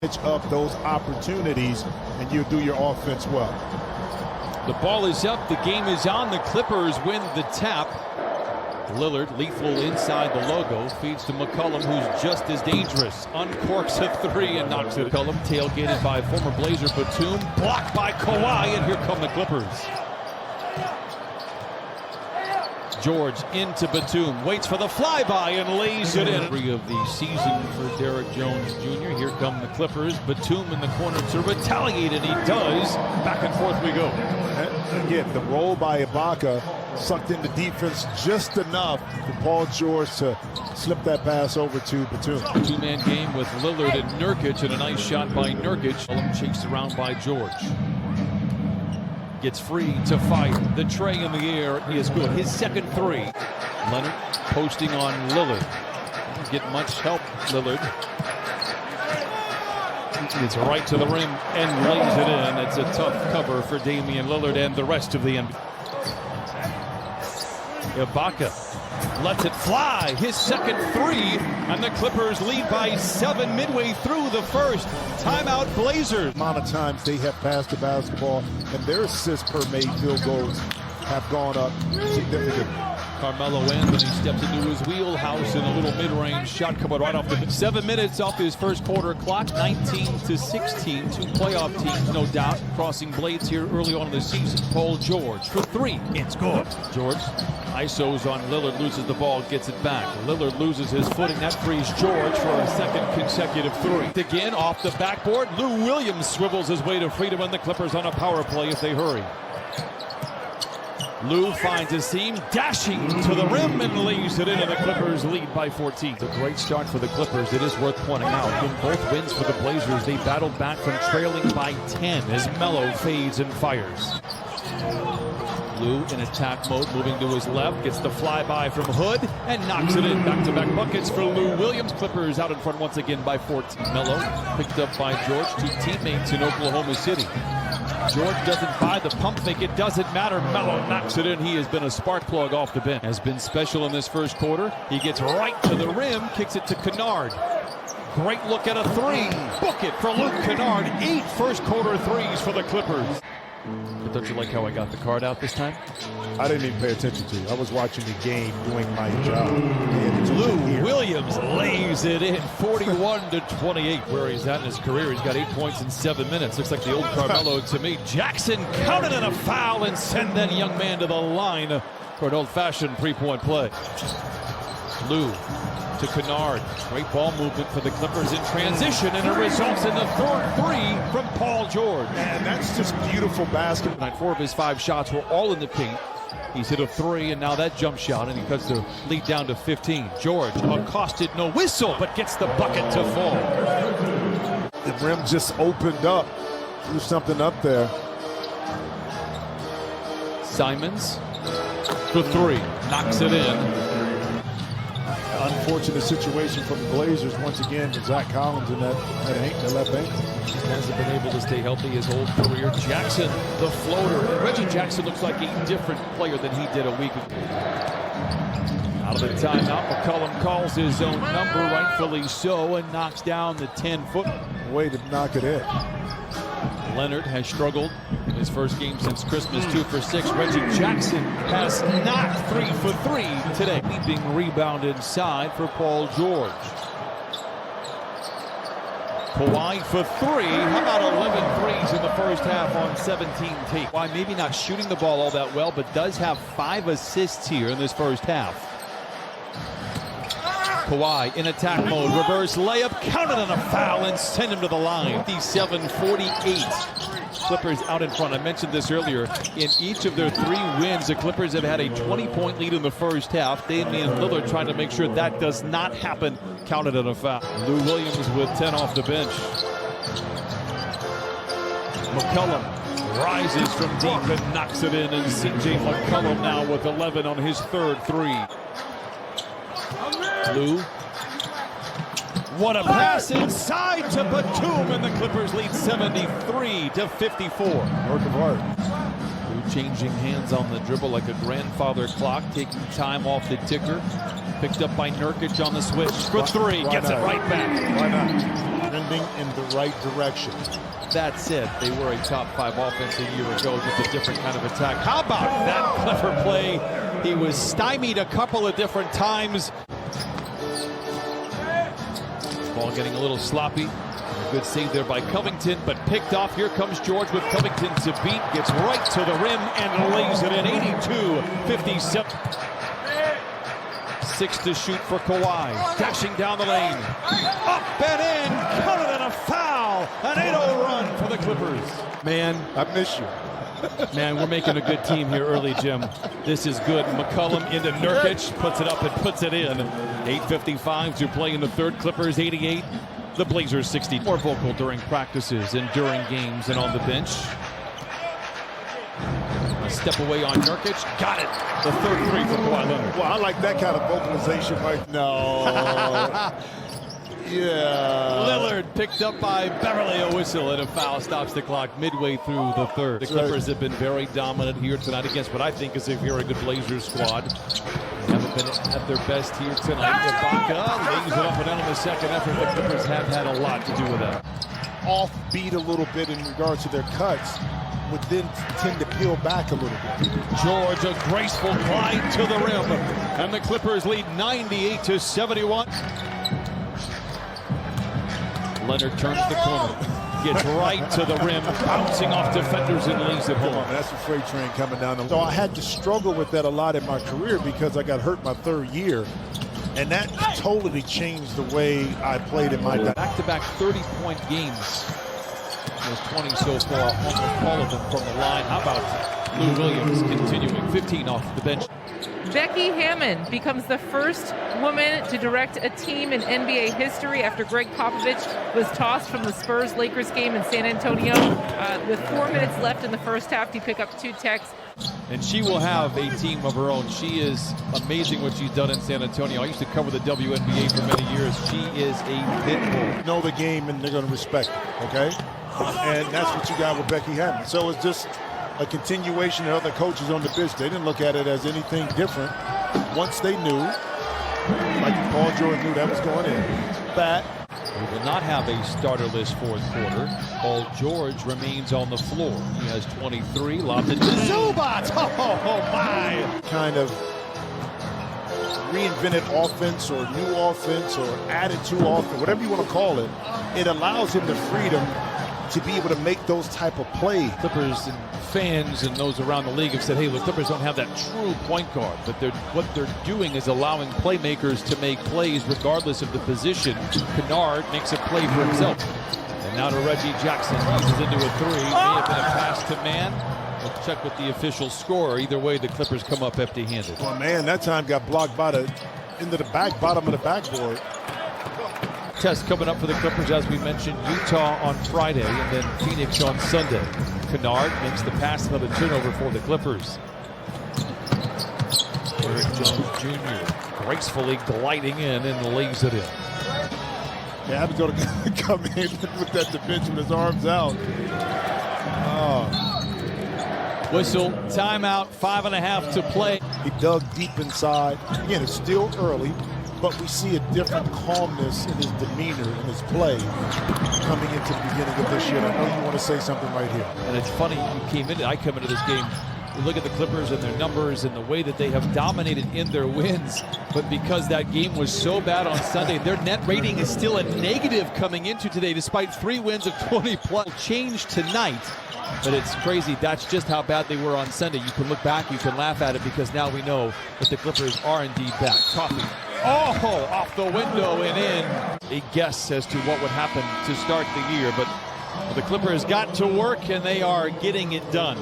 Up those opportunities, and you do your offense well. The ball is up, the game is on, the Clippers win the tap. Lillard, lethal inside the logo, feeds to McCollum, who's just as dangerous. Uncorks a three and knocks it. McCollum tailgated by former Blazer Batum, blocked by Kawhi, and here come the Clippers. George into Batum, waits for the flyby and lays it in. Three of the season for Derrick Jones Jr. Here come the Clippers. Batum in the corner to retaliate, and he does. Back and forth we go. And again, the roll by Ibaka sucked in the defense just enough for Paul George to slip that pass over to Batum. Two-man game with Lillard and Nurkic, and a nice shot by Nurkic. Chased around by George. Gets free to fire. The tray in the air is good. His second three. Leonard posting on Lillard. Doesn't get much help, Lillard. It's right to the rim and lays it in. It's a tough cover for Damian Lillard and the rest of the NBA. Ibaka lets it fly. His second three, and the Clippers lead by 7 midway through the first. Timeout Blazers. The amount of times they have passed the basketball and their assists per made field goals have gone up significantly. Carmelo Anthony steps into his wheelhouse in a little mid-range shot coming right off the 7 minutes off his first quarter clock. 19-16. Two playoff teams, no doubt, crossing blades here early on in the season. Paul George for three. It's good. George isos on Lillard, loses the ball, gets it back. Lillard loses his footing. That frees George for a second consecutive three. Again, off the backboard, Lou Williams swivels his way to freedom, and the Clippers on a power play if they hurry. Lou finds a seam, dashing to the rim and lays it in, and the Clippers lead by 14. It's a great start for the Clippers. It is worth pointing out. In both wins for the Blazers, they battled back from trailing by 10 as Melo fades and fires. Lou in attack mode, moving to his left, gets the flyby from Hood and knocks it in. Back-to-back buckets for Lou Williams. Clippers out in front once again by 14. Melo picked up by George, two teammates in Oklahoma City. George doesn't buy the pump fake. It doesn't matter. Melo knocks it in. He has been a spark plug off the bench. Has been special in this first quarter. He gets right to the rim, kicks it to Kennard. Great look at a three. Book it for Luke Kennard. 8 first quarter threes for the Clippers. But don't you like how I got the card out this time? I didn't even pay attention to you. I was watching the game, doing my job. Lou Williams lays it in, 41-28. Where he's at in his career, he's got 8 points in 7 minutes. Looks like the old Carmelo to me. Jackson counted in a foul and send that young man to the line for an old-fashioned three-point play. Lou to Kennard. Great ball movement for the Clippers in transition, and it results in the third three from Paul George. And that's just beautiful basketball. 4 of his 5 shots were all in the paint. He's hit a three, and now that jump shot, and he cuts the lead down to 15. George accosted, no whistle, but gets the bucket to fall. The rim just opened up. There's something up there. Simons for three, knocks it in. Unfortunate situation for the Blazers once again with Zach Collins in that left ankle. Hasn't been able to stay healthy his whole career. Jackson, the floater. Reggie Jackson looks like a different player than he did a week ago. Out of the timeout, McCollum calls his own number, rightfully so, and knocks down the 10-foot. Way to knock it in. Leonard has struggled in his first game since Christmas, 2 for 6. Reggie Jackson has knocked 3 for 3 today. Leaping rebound inside for Paul George. Kawhi for 3. How about 11 threes in the first half on 17 take? Kawhi maybe not shooting the ball all that well, but does have 5 assists here in this first half. Kawhi in attack mode, reverse layup, counted on a foul and send him to the line. 57-48. Clippers out in front. I mentioned this earlier. In each of their 3 wins, the Clippers have had a 20-point lead in the first half. Damian Lillard trying to make sure that does not happen. Counted on a foul. Lou Williams with 10 off the bench. McCollum rises from deep and knocks it in, and C.J. McCollum now with 11 on his third three. Lou. What a pass inside to Batum, and the Clippers lead 73-54. Work of art. Lou changing hands on the dribble like a grandfather clock, taking time off the ticker. Picked up by Nurkic on the switch for 3. Gets it right back. Why not? trending in the right direction. That said, they were a top 5 offense a year ago, just a different kind of attack. How about that clever play? He was stymied a couple of different times. Ball getting a little sloppy. Good save there by Covington, but picked off. Here comes George with Covington to beat. Gets right to the rim and lays it in. 82-57. 6 to shoot for Kawhi. Dashing down the lane. Up and in. Counted and a foul. An 8-0 run for the Clippers. Man, I miss you. Man, we're making a good team here early, Jim. This is good. McCollum into Nurkic. Puts it up and puts it in. 8:55 to play in the third. Clippers 88. The Blazers 60. More vocal during practices and during games and on the bench. A step away on Nurkic. Got it. The third three for Kawhi Leonard. Well, I like that kind of vocalization right now. Yeah. Lillard picked up by Beverly. A whistle and a foul stops the clock midway through the third. The Clippers have been very dominant here tonight against what I think is a very good Blazers squad. Haven't been at their best here tonight. Ibaka lays it up and down in the second effort. The Clippers have had a lot to do with that. Offbeat a little bit in regards to their cuts, would then tend to peel back a little bit. George, a graceful glide to the rim, and the Clippers lead 98-71. Leonard turns the corner, gets right to the rim, bouncing off defenders and lays it home. That's a freight train coming down. So I had to struggle with that a lot in my career because I got hurt my third year, and that totally changed the way I played in my back-to-back 30-point games. There's 20 so far, almost all of them from the line. How about Lou Williams continuing 15 off the bench? Becky Hammon becomes the first woman to direct a team in NBA history after Greg Popovich was tossed from the Spurs-Lakers game in San Antonio. With 4 minutes left in the first half, he picked up 2 techs. And she will have a team of her own. She is amazing what she's done in San Antonio. I used to cover the WNBA for many years. She is a pit bull. Know the game and they're going to respect it, okay? And that's what you got with Becky Hammon. So it's just a continuation of other coaches on the bench. They didn't look at it as anything different. Once they knew, like Paul George knew that was going in. That we will not have a starterless fourth quarter. Paul George remains on the floor. He has 23. Lobbed it to Zubac. Oh my! Kind of reinvented offense or new offense or added to offense, whatever you want to call it. It allows him the freedom to be able to make those type of plays. Clippers and fans and those around the league have said, hey, the Clippers don't have that true point guard, but what they're doing is allowing playmakers to make plays regardless of the position. Kennard makes a play for himself. And now to Reggie Jackson. He's into a three. May have been a pass to man. We'll check with the official score. Either way, the Clippers come up empty-handed. Well, man, that time got blocked by into the bottom of the backboard. Test coming up for the Clippers, as we mentioned, Utah on Friday and then Phoenix on Sunday. Kennard makes the pass, another turnover for the Clippers. Derrick Jones Jr. gracefully gliding in and lays it in. Yeah, I'm going to come in with that defense with his arms out. Oh. Whistle, timeout, 5.5 to play. He dug deep inside. Again, it's still early, but we see a different calmness in his demeanor, in his play, coming into the beginning of this year. And I know you want to say something right here. And it's funny, I come into this game, we look at the Clippers and their numbers and the way that they have dominated in their wins, but because that game was so bad on Sunday, their net rating is still a negative coming into today, despite 3 wins of 20+. Change tonight, but it's crazy. That's just how bad they were on Sunday. You can look back, you can laugh at it, because now we know that the Clippers are indeed back. Coffee. Oh, off the window and in. A guess as to what would happen to start the year, but the Clippers got to work and they are getting it done.